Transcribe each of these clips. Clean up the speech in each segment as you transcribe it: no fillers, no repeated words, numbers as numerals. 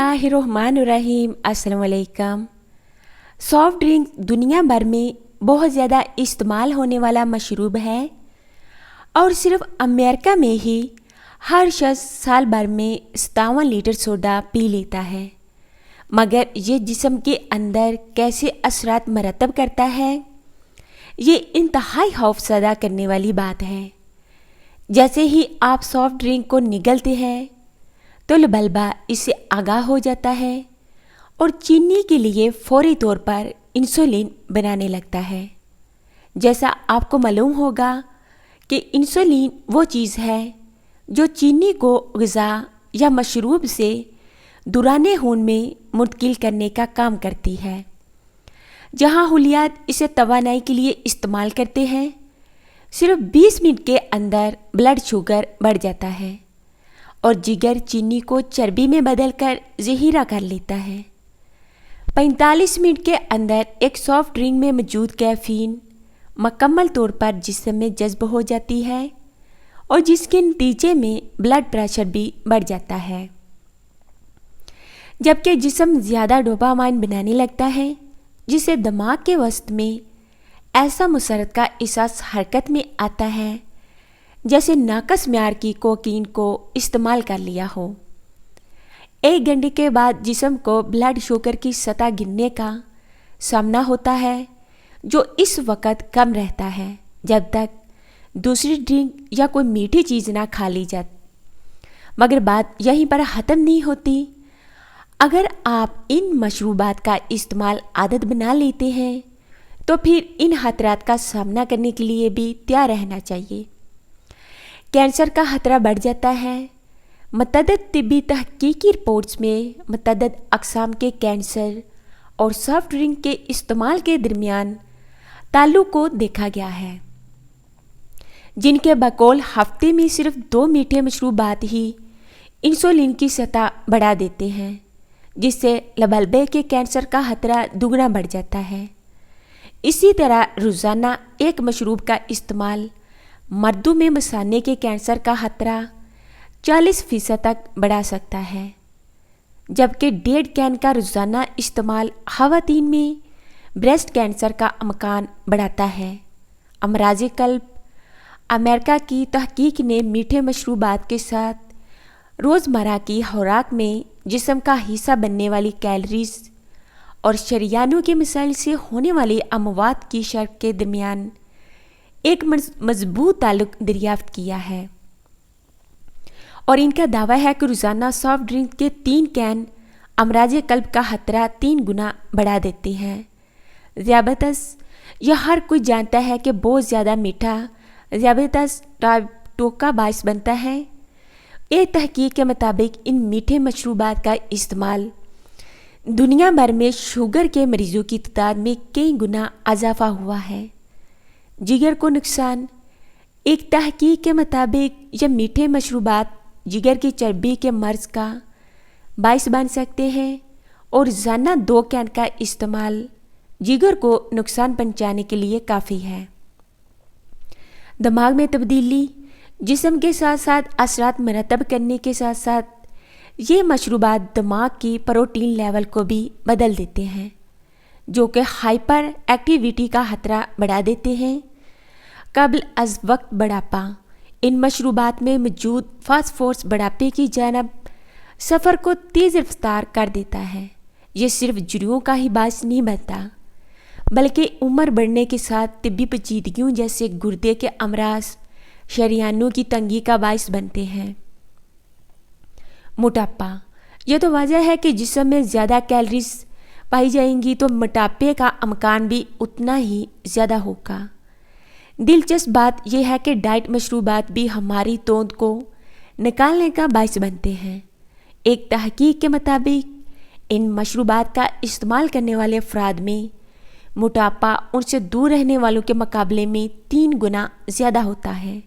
बिस्मिल्लाहिर्रहमानिर्रहीम। अस्सलाम वालेकुम। सॉफ्ट ड्रिंक दुनिया भर में बहुत ज़्यादा इस्तेमाल होने वाला मशरूब है और सिर्फ अमेरिका में ही हर शख्स साल भर में 57 लीटर सोडा पी लेता है। मगर ये जिस्म के अंदर कैसे असरात मरतब करता है, ये इंतहाई खौफज़दा करने वाली बात है। जैसे ही आप सॉफ्ट ड्रिंक को निगलते हैं तो लबल्बा इससे आगाह हो जाता है और चीनी के लिए फौरी तौर पर इंसुलिन बनाने लगता है। जैसा आपको मालूम होगा कि इंसुलिन वो चीज़ है जो चीनी को ग़िज़ा या मशरूब से दुराने खून में मुंतकिल करने का काम करती है। जहाँ हुलियात इसे तवानाई के लिए इस्तेमाल करते हैं, सिर्फ 20 मिनट के अंदर ब्लड शुगर बढ़ जाता है और जिगर चीनी को चर्बी में बदलकर ज़हीरा कर लेता है। 45 मिनट के अंदर एक सॉफ्ट ड्रिंक में मौजूद कैफ़ीन मुकम्मल तौर पर जिस्म में जज्ब हो जाती है और जिसके नतीजे में ब्लड प्रेशर भी बढ़ जाता है। जबकि जिस्म ज़्यादा डोपामाइन बनाने लगता है, जिससे दिमाग के वसत में ऐसा मुसरत का एहसास हरकत में आता है जैसे नाकस म्यार की कोकीन को इस्तेमाल कर लिया हो। 1 घंटे के बाद जिस्म को ब्लड शुगर की सतह गिरने का सामना होता है, जो इस वक्त कम रहता है जब तक दूसरी ड्रिंक या कोई मीठी चीज़ ना खा ली जाए। मगर बात यहीं पर ख़त्म नहीं होती। अगर आप इन मशरूबात का इस्तेमाल आदत बना लेते हैं तो फिर इन खतरात का सामना करने के लिए भी तैयार रहना चाहिए। कैंसर का खतरा बढ़ जाता है। मुतअद्दिद तिब्बी तहकीकी रिपोर्ट्स में मुतअद्दिद अक़साम के कैंसर और सॉफ्ट ड्रिंक के इस्तेमाल के दरमियान ताल्लुक़ को देखा गया है, जिनके बकौल हफ्ते में सिर्फ 2 मीठे मशरूबात ही इंसुलिन की सतह बढ़ा देते हैं, जिससे लबल्बे के कैंसर का खतरा दुगना बढ़ जाता है। इसी तरह रोज़ाना एक मशरूब का इस्तेमाल मर्दों में मसाने के कैंसर का खतरा 40% तक बढ़ा सकता है, जबकि 1.5 कैन का रोज़ाना इस्तेमाल ख़वातीन में ब्रेस्ट कैंसर का अमकान बढ़ाता है। अमराज़े क़ल्ब अमेरिका की तहकीक ने मीठे मशरूबात के साथ रोज़मर्रा की खुराक में जिस्म का हिस्सा बनने वाली कैलोरीज और शरियानों के मिसाइल से होने वाली अमवात की शर्क के दरमियान एक मजबूत ताल्लुक़ दरियाफ्त किया है और इनका दावा है कि रोज़ाना सॉफ्ट ड्रिंक के 3 कैन अमराज़े क़ल्ब का खतरा 3 गुना बढ़ा देते हैं। ज़ियाबतस, यह हर कोई जानता है कि बहुत ज़्यादा मीठा ज़ियाबतस टाइप 2 का बायस बनता है। एक तहकीक के मुताबिक इन मीठे मशरूबात का इस्तेमाल दुनिया भर में शुगर के मरीज़ों की तादाद में कई गुना इजाफा हुआ है। जिगर को नुकसान, एक तहकीक के मुताबिक यह मीठे मशरूबात जिगर की चर्बी के मर्ज़ का बायस बन सकते हैं और रोज़ाना 2 कैन का इस्तेमाल जिगर को नुकसान पहुंचाने के लिए काफ़ी है। दिमाग में तब्दीली, जिस्म के साथ साथ असरात मरतब करने के साथ साथ ये मशरूबात दिमाग की प्रोटीन लेवल को भी बदल देते हैं, जो कि हाइपर एक्टिविटी का खतरा बढ़ा देते हैं। कबल अज़ वक्त बुढ़ापा, इन मशरूबात में मौजूद फास्फोरस बुढ़ापे की जानब सफ़र को तेज़ रफ्तार कर देता है। ये सिर्फ जुर्रियों का ही बायस नहीं बनता, बल्कि उम्र बढ़ने के साथ तिब्बी पेचीदगियों जैसे गुर्दे के अमराज, शरियानों की तंगी का बायस बनते हैं। मोटापा, यह तो वजह है कि जिस्म में ज़्यादा कैलोरीज पाई जाएंगी तो मोटापे का अमकान भी उतना ही ज़्यादा होगा। दिलचस्प बात यह है कि डाइट मशरूबात भी हमारी तोंद को निकालने का बायस बनते हैं। एक तहकीक के मुताबिक इन मशरूबात का इस्तेमाल करने वाले अफराद में मोटापा उनसे दूर रहने वालों के मुकाबले में 3 गुना ज़्यादा होता है।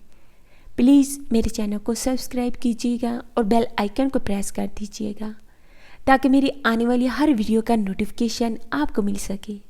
प्लीज़ मेरे चैनल को सब्सक्राइब कीजिएगा और बेल आइकन को प्रेस कर दीजिएगा ताकि मेरी आने वाली हर वीडियो का नोटिफिकेशन आपको मिल सके।